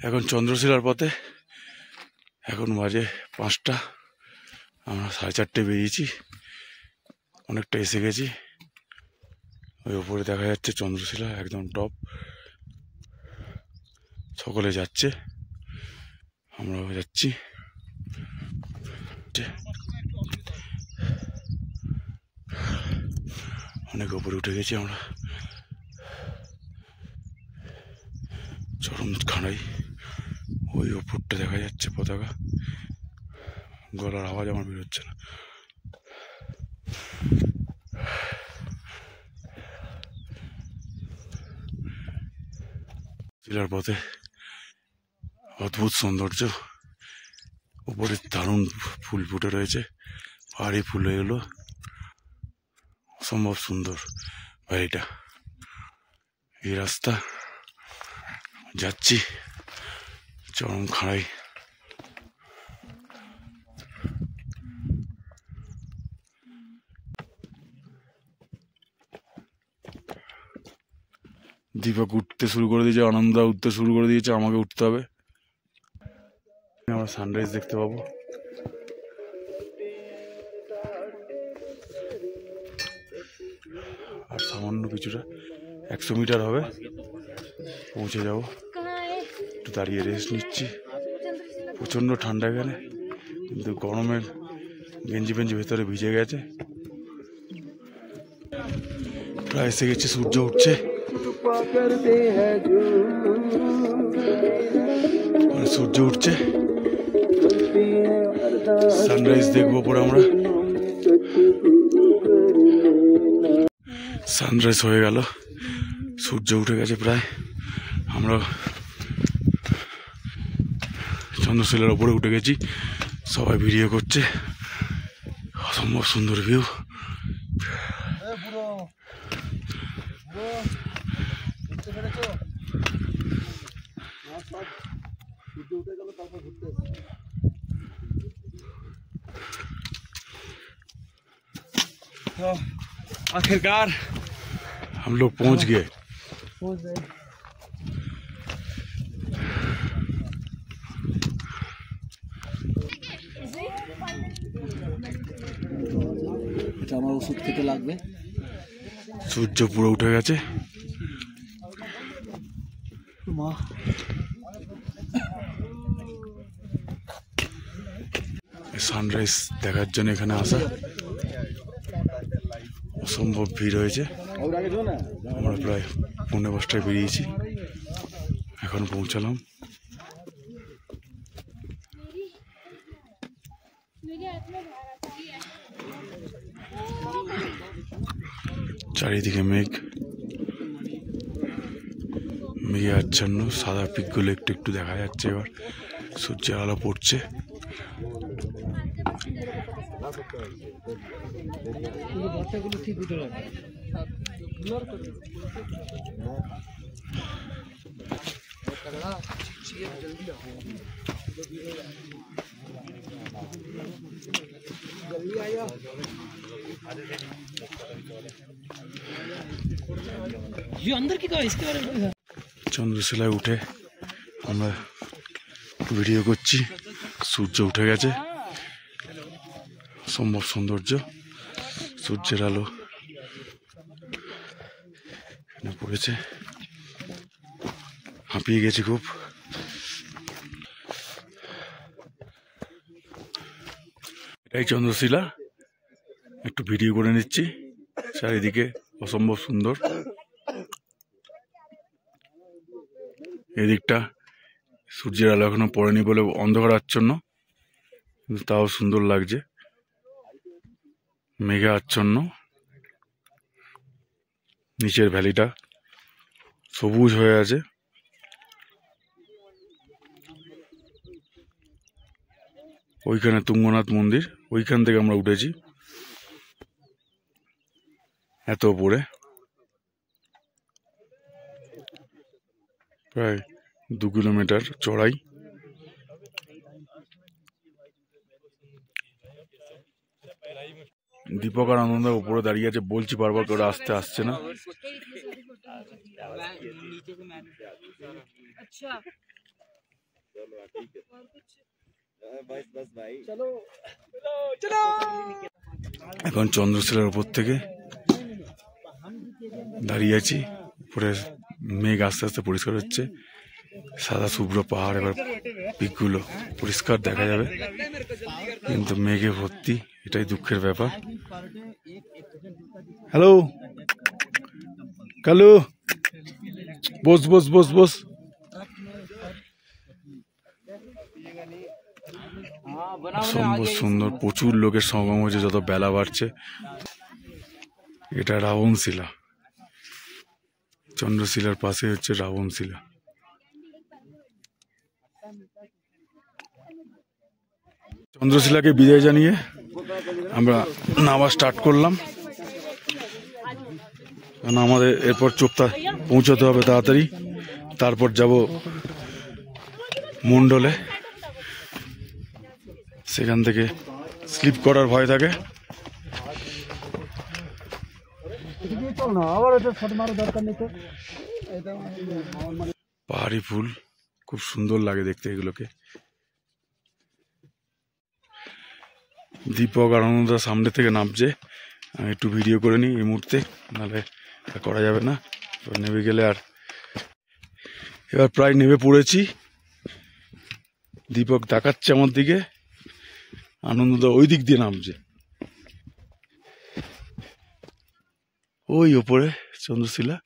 এখন চন্দ্রশিলার পথে। এখন বাজে 5টা, আমরা 4:30 বেরিয়েছি, অনেকটা এসে গেছি। ওই উপরে দেখা যাচ্ছে চন্দ্রশিলা, একদম টপ। সকলে যাচ্ছে, আমরাও যাচ্ছি। অনেক উপরে উঠে গেছি আমরা, চরম খাড়াই। ওই উপরটা দেখা যাচ্ছে পতাকা, গলার আওয়াজ আমার বেরোচ্ছে না। শিলার পথে অদ্ভুত সৌন্দর্য, উপরে দারুণ ফুল ফুটে রয়েছে, পাহাড়ি ফুল এগুলো, অসম্ভব সুন্দর বাড়িটা। এই রাস্তা যাচ্ছি, চরম খাড়াই। দীপক উঠতে শুরু করে দিয়েছে, আনন্দা উঠতে শুরু করে দিয়েছে, আমাকে উঠতে হবে। আমরা সানরাইজ দেখতে পাবো। আর সামান্য কিছুটা 100 মিটার হবে, পৌঁছে যাবো। একটু দাঁড়িয়ে রেস্ট নিচ্ছি, প্রচণ্ড ঠান্ডা এখানে, কিন্তু গরমের গেঞ্জি ফেঞ্জি ভেতরে ভিজে গেছে। প্রায় এসে গেছে, সূর্য উঠছে, সূর্য উঠছে, সানরাইজ দেখবো পরে আমরা। সানরাইজ হয়ে গেল, সূর্য উঠে গেছে প্রায়। আমরা চন্দ্রশিলার ওপরে উঠে গেছি, সবাই ভিডিও করছে, অসম্ভব সুন্দর ভিউ। आखिरकार हम लोग पहुंच गए। এটা আমার ওষুধ খেতে লাগবে। সূর্য পুরো উঠে গেছে। মা সানরাইজ দেখার জন্য এখানে আসা, অসম্ভব ভিড় হয়েছে। আমরা প্রায় 5:45 বেরিয়েছি, এখন পৌঁছালাম। চারিদিকে মেঘ, মেঘে আচ্ছন্ন, সাদা পিকগুলো একটু একটু দেখা যাচ্ছে। এবার সূর্যের আলো পড়ছে। ঠিক উঠে যাবে। ये अंदर की कहा इसके बारे में? চন্দ্রশিলায় উঠে আমরা ভিডিও করছি, সূর্য উঠে গেছে, অসম্ভব সৌন্দর্য, সূর্যের আলো এখানে পড়েছে, হাঁপিয়ে গেছি খুব। এটাই চন্দ্রশিলা, একটু ভিডিও করে নিচ্ছি, চারিদিকে অসম্ভব সুন্দর। এদিকটা সূর্যের আলো এখনো পড়েনি বলে অন্ধকার আচ্ছন্ন, কিন্তু তাও সুন্দর লাগছে, মেঘে আচ্ছন্ন। নিচের ভ্যালিটা সবুজ হয়ে আছে। ওইখানে তুঙ্গনাথ মন্দির, ওইখান থেকে আমরা উঠেছি এত উপরে, প্রায় 2 কিলোমিটার চড়াই। दीपक और आनंद ऊपर दाड़िए बोलছি বারবার করে আসতে আসছে না। এখন চন্দ্রশিলার উপর থেকে দাঁড়িয়ে আছি। উপরে মেঘ আস্তে আস্তে পরিষ্কার হচ্ছে, সাদা শুভ্র পাহাড়। এবার পিকগুলো পরিষ্কার দেখা যাবে, কিন্তু মেঘে ভর্তি, এটাই দুঃখের ব্যাপার। হ্যালো কালু, বস বস বস বস। অসম্ভব সুন্দর, প্রচুর লোকের সমাগম হয়েছে যত বেলা বাড়ছে। এটা রাবণশিলা, চন্দ্রশিলার পাশে হচ্ছে রাবণশিলা। চন্দ্রশিলাকে বিদায় জানিয়ে আমরা নামা স্টার্ট করলাম, কারণ আমাদের এরপর চোপতা পৌঁছতে হবে তাড়াতাড়ি। তারপর যাব মন্ডলে, সেখান থেকে স্লিপ করার ভয় থাকে। পাহাড়ি ফুল খুব সুন্দর লাগে দেখতে এগুলোকে। দীপক আর আনন্দা সামনে থেকে নামছে, আমি একটু ভিডিও করে নিই এই মুহূর্তে, নাহলে করা যাবে না। নেমে গেলে আর, এবার প্রায় নেমে পড়েছি। দীপক দেখাচ্ছে আমার দিকে, আনন্দদা ওই দিক দিয়ে নামছে, ওই ওপরে চন্দ্রশিলা।